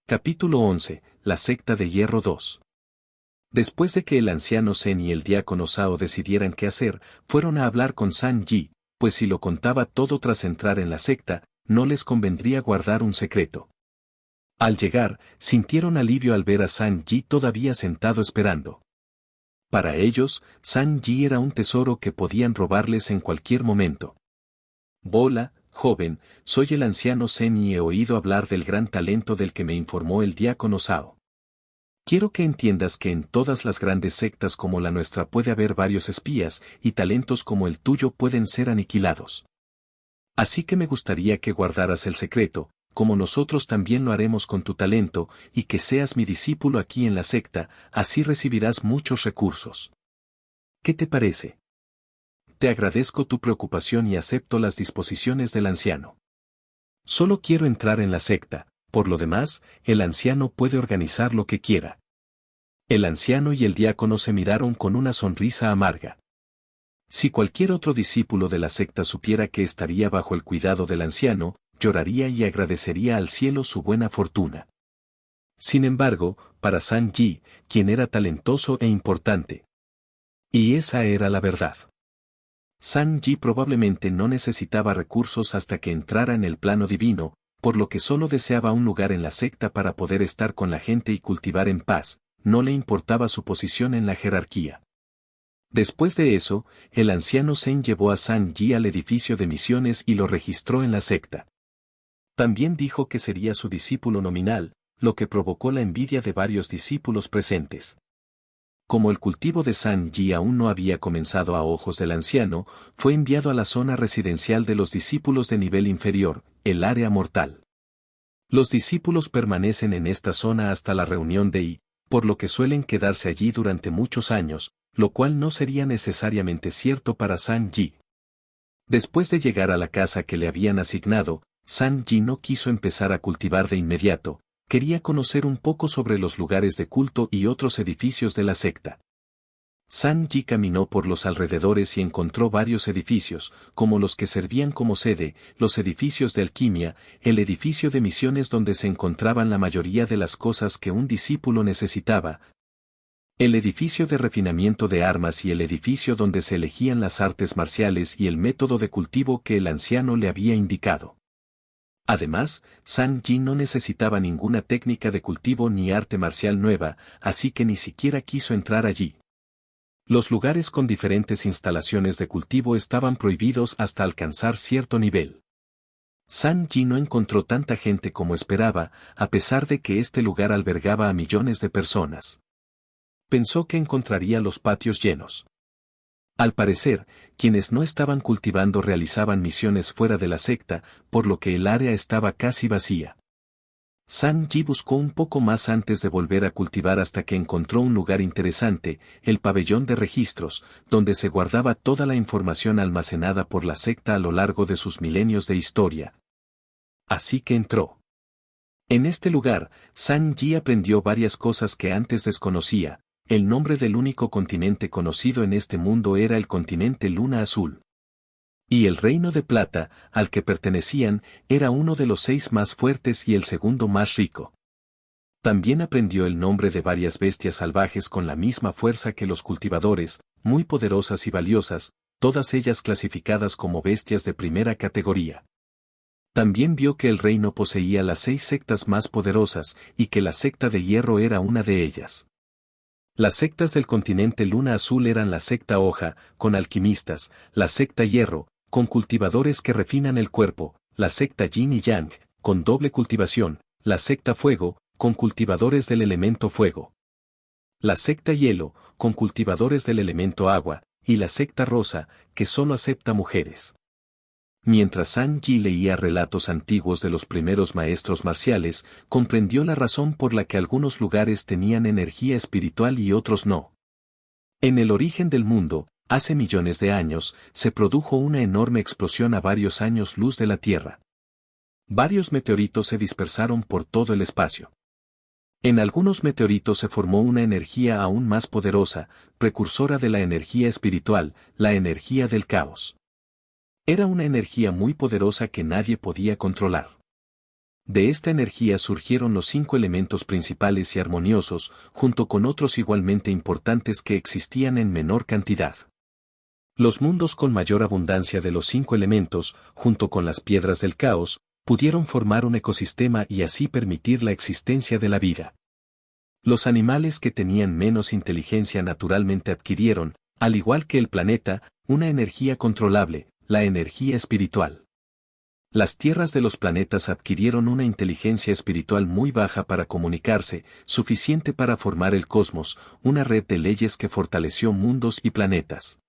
Capítulo 11. La secta de Hierro 2. Después de que el anciano Zen y el diácono Sao decidieran qué hacer, fueron a hablar con San Yi, pues si lo contaba todo tras entrar en la secta, no les convendría guardar un secreto. Al llegar, sintieron alivio al ver a San Yi todavía sentado esperando. Para ellos, San Yi era un tesoro que podían robarles en cualquier momento. Bola, joven, soy el anciano Zen y he oído hablar del gran talento del que me informó el diácono Sao. Quiero que entiendas que en todas las grandes sectas como la nuestra puede haber varios espías, y talentos como el tuyo pueden ser aniquilados. Así que me gustaría que guardaras el secreto, como nosotros también lo haremos con tu talento, y que seas mi discípulo aquí en la secta, así recibirás muchos recursos. ¿Qué te parece? Te agradezco tu preocupación y acepto las disposiciones del anciano. Solo quiero entrar en la secta, por lo demás, el anciano puede organizar lo que quiera. El anciano y el diácono se miraron con una sonrisa amarga. Si cualquier otro discípulo de la secta supiera que estaría bajo el cuidado del anciano, lloraría y agradecería al cielo su buena fortuna. Sin embargo, para San Yi, quien era talentoso e importante. Y esa era la verdad. San Yi probablemente no necesitaba recursos hasta que entrara en el plano divino, por lo que solo deseaba un lugar en la secta para poder estar con la gente y cultivar en paz, no le importaba su posición en la jerarquía. Después de eso, el anciano Zen llevó a San Yi al edificio de misiones y lo registró en la secta. También dijo que sería su discípulo nominal, lo que provocó la envidia de varios discípulos presentes. Como el cultivo de San Yi aún no había comenzado a ojos del anciano, fue enviado a la zona residencial de los discípulos de nivel inferior, el área mortal. Los discípulos permanecen en esta zona hasta la reunión de I, por lo que suelen quedarse allí durante muchos años, lo cual no sería necesariamente cierto para San Yi. Después de llegar a la casa que le habían asignado, San Yi no quiso empezar a cultivar de inmediato. Quería conocer un poco sobre los lugares de culto y otros edificios de la secta. San Yi caminó por los alrededores y encontró varios edificios, como los que servían como sede, los edificios de alquimia, el edificio de misiones donde se encontraban la mayoría de las cosas que un discípulo necesitaba, el edificio de refinamiento de armas y el edificio donde se elegían las artes marciales y el método de cultivo que el anciano le había indicado. Además, San Yi no necesitaba ninguna técnica de cultivo ni arte marcial nueva, así que ni siquiera quiso entrar allí. Los lugares con diferentes instalaciones de cultivo estaban prohibidos hasta alcanzar cierto nivel. San Yi no encontró tanta gente como esperaba, a pesar de que este lugar albergaba a millones de personas. Pensó que encontraría los patios llenos. Al parecer, quienes no estaban cultivando realizaban misiones fuera de la secta, por lo que el área estaba casi vacía. San Yi buscó un poco más antes de volver a cultivar hasta que encontró un lugar interesante, el pabellón de registros, donde se guardaba toda la información almacenada por la secta a lo largo de sus milenios de historia. Así que entró. En este lugar, San Yi aprendió varias cosas que antes desconocía. El nombre del único continente conocido en este mundo era el continente Luna Azul. Y el Reino de Plata, al que pertenecían, era uno de los 6 más fuertes y el segundo más rico. También aprendió el nombre de varias bestias salvajes con la misma fuerza que los cultivadores, muy poderosas y valiosas, todas ellas clasificadas como bestias de primera categoría. También vio que el reino poseía las 6 sectas más poderosas, y que la secta de hierro era una de ellas. Las sectas del continente Luna Azul eran la secta Hoja, con alquimistas, la secta Hierro, con cultivadores que refinan el cuerpo, la secta Yin y Yang, con doble cultivación, la secta Fuego, con cultivadores del elemento fuego, la secta Hielo, con cultivadores del elemento agua, y la secta Rosa, que solo acepta mujeres. Mientras San Yi leía relatos antiguos de los primeros maestros marciales, comprendió la razón por la que algunos lugares tenían energía espiritual y otros no. En el origen del mundo, hace millones de años, se produjo una enorme explosión a varios años luz de la Tierra. Varios meteoritos se dispersaron por todo el espacio. En algunos meteoritos se formó una energía aún más poderosa, precursora de la energía espiritual, la energía del caos. Era una energía muy poderosa que nadie podía controlar. De esta energía surgieron los 5 elementos principales y armoniosos, junto con otros igualmente importantes que existían en menor cantidad. Los mundos con mayor abundancia de los 5 elementos, junto con las piedras del caos, pudieron formar un ecosistema y así permitir la existencia de la vida. Los animales que tenían menos inteligencia naturalmente adquirieron, al igual que el planeta, una energía controlable, la energía espiritual. Las tierras de los planetas adquirieron una inteligencia espiritual muy baja para comunicarse, suficiente para formar el cosmos, una red de leyes que fortaleció mundos y planetas.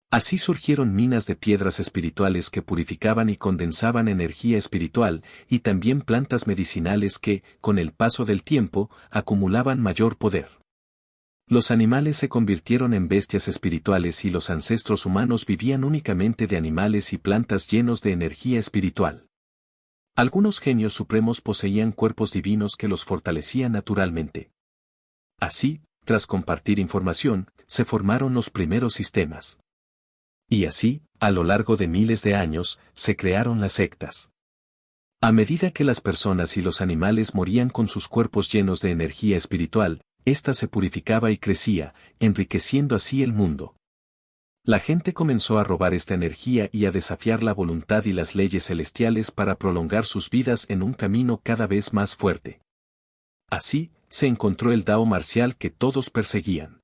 Así surgieron minas de piedras espirituales que purificaban y condensaban energía espiritual, y también plantas medicinales que, con el paso del tiempo, acumulaban mayor poder. Los animales se convirtieron en bestias espirituales y los ancestros humanos vivían únicamente de animales y plantas llenos de energía espiritual. Algunos genios supremos poseían cuerpos divinos que los fortalecían naturalmente. Así, tras compartir información, se formaron los primeros sistemas. Y así, a lo largo de miles de años, se crearon las sectas. A medida que las personas y los animales morían con sus cuerpos llenos de energía espiritual, ésta se purificaba y crecía, enriqueciendo así el mundo. La gente comenzó a robar esta energía y a desafiar la voluntad y las leyes celestiales para prolongar sus vidas en un camino cada vez más fuerte. Así, se encontró el Dao marcial que todos perseguían.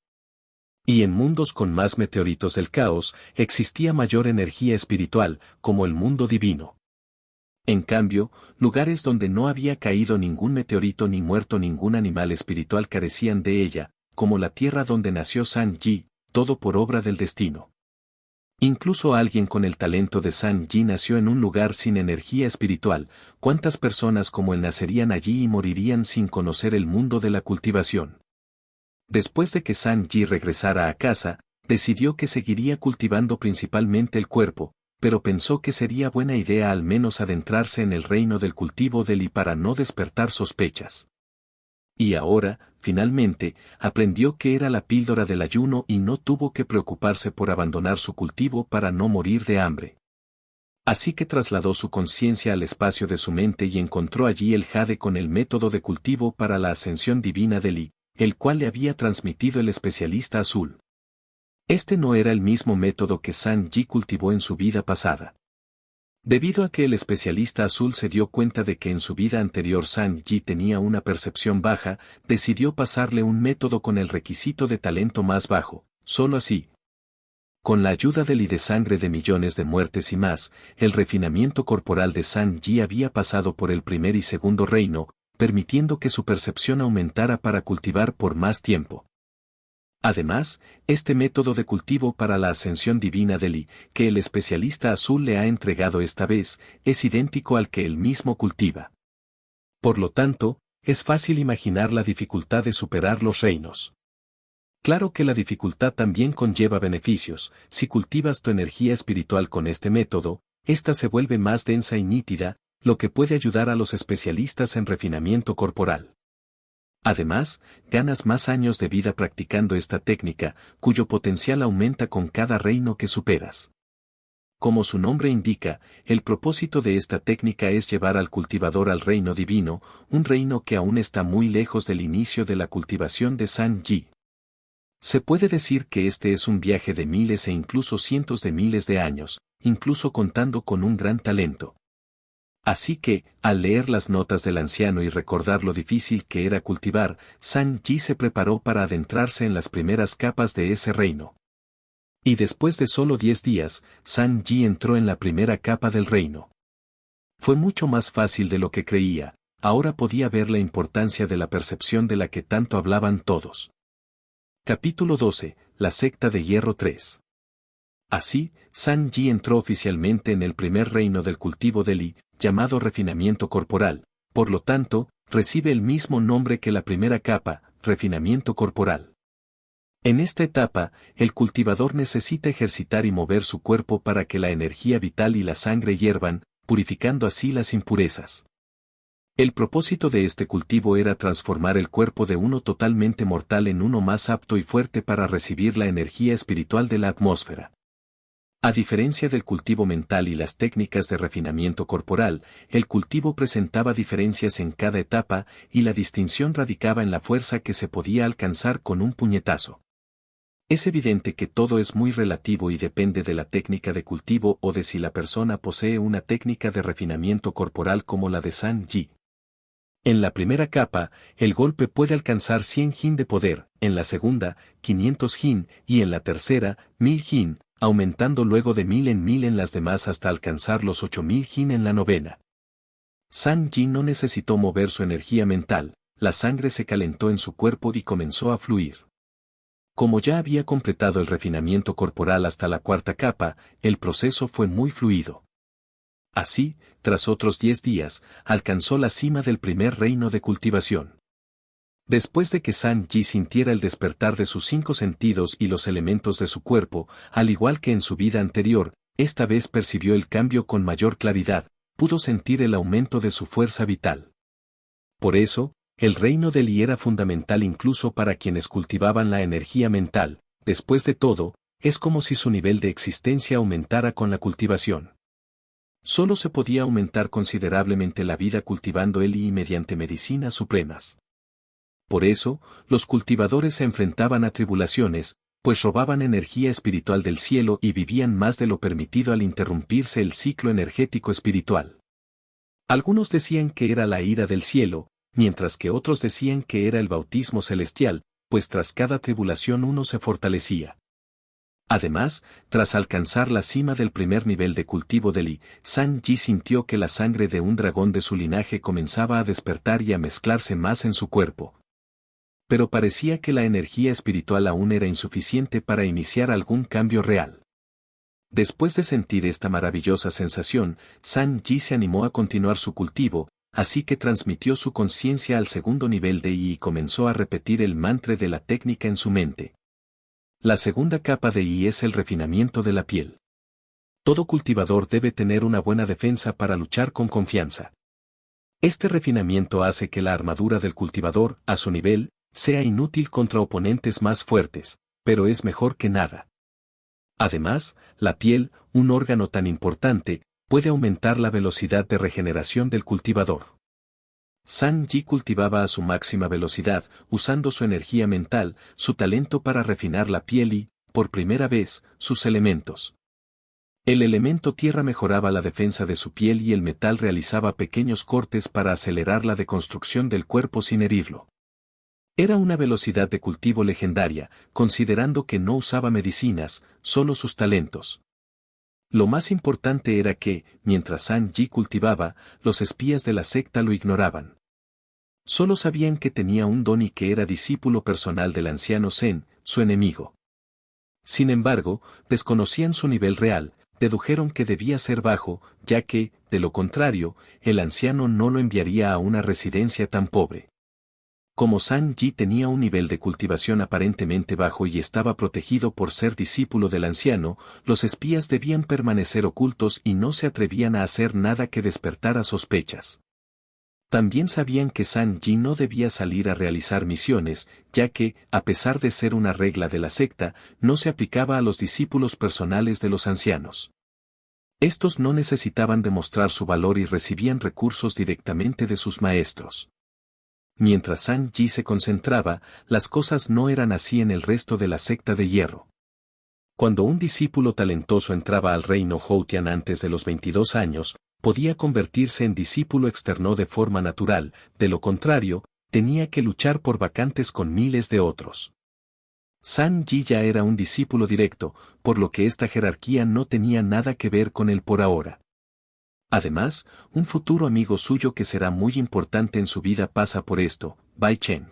Y en mundos con más meteoritos del caos, existía mayor energía espiritual, como el mundo divino. En cambio, lugares donde no había caído ningún meteorito ni muerto ningún animal espiritual carecían de ella, como la tierra donde nació San Yi, todo por obra del destino. Incluso alguien con el talento de San Yi nació en un lugar sin energía espiritual, ¿cuántas personas como él nacerían allí y morirían sin conocer el mundo de la cultivación? Después de que San Yi regresara a casa, decidió que seguiría cultivando principalmente el cuerpo, pero pensó que sería buena idea al menos adentrarse en el reino del cultivo del Li para no despertar sospechas. Y ahora, finalmente, aprendió que era la píldora del ayuno y no tuvo que preocuparse por abandonar su cultivo para no morir de hambre. Así que trasladó su conciencia al espacio de su mente y encontró allí el jade con el método de cultivo para la ascensión divina del Li, el cual le había transmitido el especialista azul. Este no era el mismo método que San Yi cultivó en su vida pasada. Debido a que el especialista azul se dio cuenta de que en su vida anterior San Yi tenía una percepción baja, decidió pasarle un método con el requisito de talento más bajo, solo así. Con la ayuda del Li de sangre de millones de muertes y más, el refinamiento corporal de San Yi había pasado por el primer y segundo reino, permitiendo que su percepción aumentara para cultivar por más tiempo. Además, este método de cultivo para la ascensión divina del Li, que el especialista azul le ha entregado esta vez, es idéntico al que él mismo cultiva. Por lo tanto, es fácil imaginar la dificultad de superar los reinos. Claro que la dificultad también conlleva beneficios. Si cultivas tu energía espiritual con este método, ésta se vuelve más densa y nítida, lo que puede ayudar a los especialistas en refinamiento corporal. Además, ganas más años de vida practicando esta técnica, cuyo potencial aumenta con cada reino que superas. Como su nombre indica, el propósito de esta técnica es llevar al cultivador al reino divino, un reino que aún está muy lejos del inicio de la cultivación de San Yi. Se puede decir que este es un viaje de miles e incluso cientos de miles de años, incluso contando con un gran talento. Así que, al leer las notas del anciano y recordar lo difícil que era cultivar, San Yi se preparó para adentrarse en las primeras capas de ese reino. Y después de solo 10 días, San Yi entró en la primera capa del reino. Fue mucho más fácil de lo que creía, ahora podía ver la importancia de la percepción de la que tanto hablaban todos. Capítulo 12, la secta de Hierro 3. Así, San Yi entró oficialmente en el primer reino del cultivo del Li, llamado refinamiento corporal, por lo tanto, recibe el mismo nombre que la primera capa, refinamiento corporal. En esta etapa, el cultivador necesita ejercitar y mover su cuerpo para que la energía vital y la sangre hiervan, purificando así las impurezas. El propósito de este cultivo era transformar el cuerpo de uno totalmente mortal en uno más apto y fuerte para recibir la energía espiritual de la atmósfera. A diferencia del cultivo mental y las técnicas de refinamiento corporal, el cultivo presentaba diferencias en cada etapa y la distinción radicaba en la fuerza que se podía alcanzar con un puñetazo. Es evidente que todo es muy relativo y depende de la técnica de cultivo o de si la persona posee una técnica de refinamiento corporal como la de San Yi. En la primera capa, el golpe puede alcanzar 100 jin de poder, en la segunda, 500 jin, y en la tercera, 1000 jin, aumentando luego de 1000 en las demás hasta alcanzar los 8000 jin en la novena. San Yi no necesitó mover su energía mental, la sangre se calentó en su cuerpo y comenzó a fluir. Como ya había completado el refinamiento corporal hasta la cuarta capa, el proceso fue muy fluido. Así, tras otros 10 días, alcanzó la cima del primer reino de cultivación. Después de que San Yi sintiera el despertar de sus 5 sentidos y los elementos de su cuerpo, al igual que en su vida anterior, esta vez percibió el cambio con mayor claridad, pudo sentir el aumento de su fuerza vital. Por eso, el reino de Li era fundamental incluso para quienes cultivaban la energía mental. Después de todo, es como si su nivel de existencia aumentara con la cultivación. Solo se podía aumentar considerablemente la vida cultivando el Li mediante medicinas supremas. Por eso, los cultivadores se enfrentaban a tribulaciones, pues robaban energía espiritual del cielo y vivían más de lo permitido al interrumpirse el ciclo energético espiritual. Algunos decían que era la ira del cielo, mientras que otros decían que era el bautismo celestial, pues tras cada tribulación uno se fortalecía. Además, tras alcanzar la cima del primer nivel de cultivo de Li, San Yi sintió que la sangre de un dragón de su linaje comenzaba a despertar y a mezclarse más en su cuerpo. Pero parecía que la energía espiritual aún era insuficiente para iniciar algún cambio real. Después de sentir esta maravillosa sensación, San Yi se animó a continuar su cultivo, así que transmitió su conciencia al segundo nivel de Yi y comenzó a repetir el mantra de la técnica en su mente. La segunda capa de Yi es el refinamiento de la piel. Todo cultivador debe tener una buena defensa para luchar con confianza. Este refinamiento hace que la armadura del cultivador, a su nivel, sea inútil contra oponentes más fuertes, pero es mejor que nada. Además, la piel, un órgano tan importante, puede aumentar la velocidad de regeneración del cultivador. San Yi cultivaba a su máxima velocidad, usando su energía mental, su talento para refinar la piel y, por primera vez, sus elementos. El elemento tierra mejoraba la defensa de su piel y el metal realizaba pequeños cortes para acelerar la deconstrucción del cuerpo sin herirlo. Era una velocidad de cultivo legendaria, considerando que no usaba medicinas, solo sus talentos. Lo más importante era que, mientras San Yi cultivaba, los espías de la secta lo ignoraban. Solo sabían que tenía un don y que era discípulo personal del anciano Zen, su enemigo. Sin embargo, desconocían su nivel real, dedujeron que debía ser bajo, ya que, de lo contrario, el anciano no lo enviaría a una residencia tan pobre. Como San Yi tenía un nivel de cultivación aparentemente bajo y estaba protegido por ser discípulo del anciano, los espías debían permanecer ocultos y no se atrevían a hacer nada que despertara sospechas. También sabían que San Yi no debía salir a realizar misiones, ya que, a pesar de ser una regla de la secta, no se aplicaba a los discípulos personales de los ancianos. Estos no necesitaban demostrar su valor y recibían recursos directamente de sus maestros. Mientras San Yi se concentraba, las cosas no eran así en el resto de la secta de hierro. Cuando un discípulo talentoso entraba al reino Houtian antes de los 22 años, podía convertirse en discípulo externo de forma natural, de lo contrario, tenía que luchar por vacantes con miles de otros. San Yi ya era un discípulo directo, por lo que esta jerarquía no tenía nada que ver con él por ahora. Además, un futuro amigo suyo que será muy importante en su vida pasa por esto, Bai Cheng.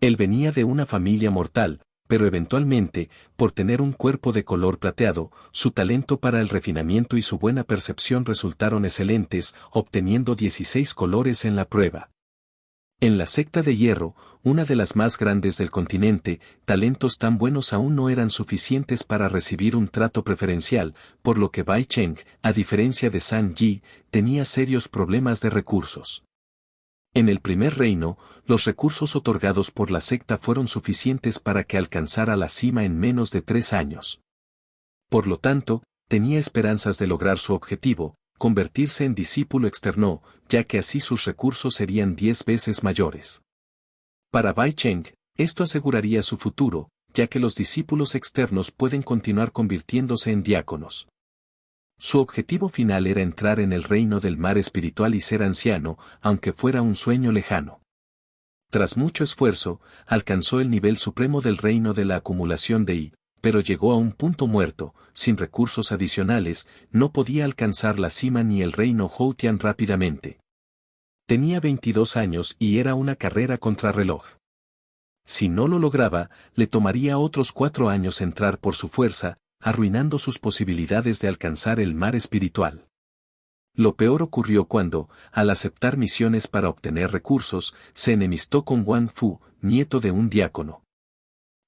Él venía de una familia mortal, pero eventualmente, por tener un cuerpo de color plateado, su talento para el refinamiento y su buena percepción resultaron excelentes, obteniendo 16 colores en la prueba. En la secta de hierro, una de las más grandes del continente, talentos tan buenos aún no eran suficientes para recibir un trato preferencial, por lo que Bai Cheng, a diferencia de San Yi, tenía serios problemas de recursos. En el primer reino, los recursos otorgados por la secta fueron suficientes para que alcanzara la cima en menos de 3 años. Por lo tanto, tenía esperanzas de lograr su objetivo, convertirse en discípulo externo, ya que así sus recursos serían 10 veces mayores. Para Bai Cheng, esto aseguraría su futuro, ya que los discípulos externos pueden continuar convirtiéndose en diáconos. Su objetivo final era entrar en el reino del mar espiritual y ser anciano, aunque fuera un sueño lejano. Tras mucho esfuerzo, alcanzó el nivel supremo del reino de la acumulación de Yi, pero llegó a un punto muerto, sin recursos adicionales, no podía alcanzar la cima ni el reino Houtian rápidamente. Tenía 22 años y era una carrera contrarreloj. Si no lo lograba, le tomaría otros 4 años entrar por su fuerza, arruinando sus posibilidades de alcanzar el mar espiritual. Lo peor ocurrió cuando, al aceptar misiones para obtener recursos, se enemistó con Wang Fu, nieto de un diácono.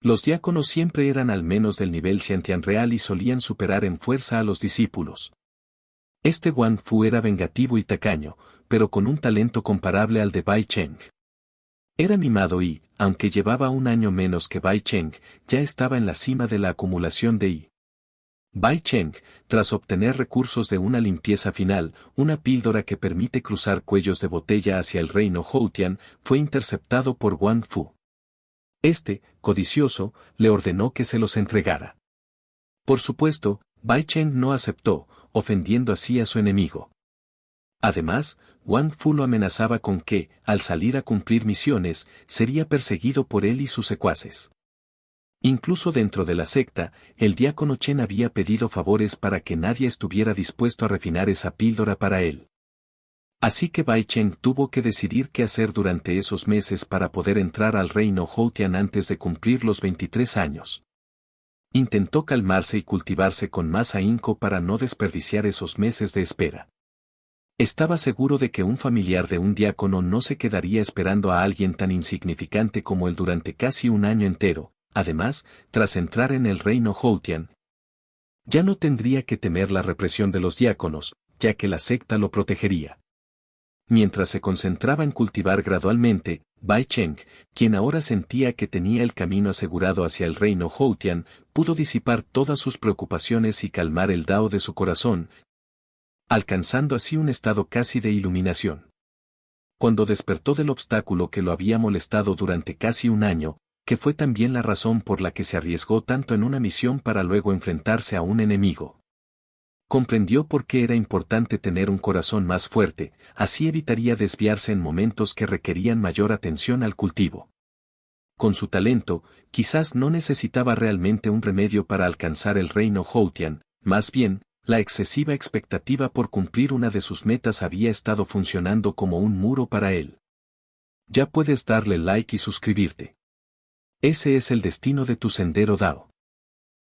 Los diáconos siempre eran al menos del nivel Xiantian real y solían superar en fuerza a los discípulos. Este Wang Fu era vengativo y tacaño, pero con un talento comparable al de Bai Cheng. Era mimado y, aunque llevaba un año menos que Bai Cheng, ya estaba en la cima de la acumulación de Yi. Bai Cheng, tras obtener recursos de una limpieza final, una píldora que permite cruzar cuellos de botella hacia el reino Houtian, fue interceptado por Wang Fu. Este, codicioso, le ordenó que se los entregara. Por supuesto, Bai Cheng no aceptó, ofendiendo así a su enemigo. Además, Wang Fu lo amenazaba con que, al salir a cumplir misiones, sería perseguido por él y sus secuaces. Incluso dentro de la secta, el diácono Chen había pedido favores para que nadie estuviera dispuesto a refinar esa píldora para él. Así que Bai Cheng tuvo que decidir qué hacer durante esos meses para poder entrar al reino Houtian antes de cumplir los 23 años. Intentó calmarse y cultivarse con más ahínco para no desperdiciar esos meses de espera. Estaba seguro de que un familiar de un diácono no se quedaría esperando a alguien tan insignificante como él durante casi un año entero. Además, tras entrar en el reino Houtian, ya no tendría que temer la represión de los diáconos, ya que la secta lo protegería. Mientras se concentraba en cultivar gradualmente, Bai Cheng, quien ahora sentía que tenía el camino asegurado hacia el reino Houtian, pudo disipar todas sus preocupaciones y calmar el Dao de su corazón, alcanzando así un estado casi de iluminación. Cuando despertó del obstáculo que lo había molestado durante casi un año, que fue también la razón por la que se arriesgó tanto en una misión para luego enfrentarse a un enemigo. Comprendió por qué era importante tener un corazón más fuerte, así evitaría desviarse en momentos que requerían mayor atención al cultivo. Con su talento, quizás no necesitaba realmente un remedio para alcanzar el reino Houtian, más bien, la excesiva expectativa por cumplir una de sus metas había estado funcionando como un muro para él. Ya puedes darle like y suscribirte. Ese es el destino de tu sendero Dao.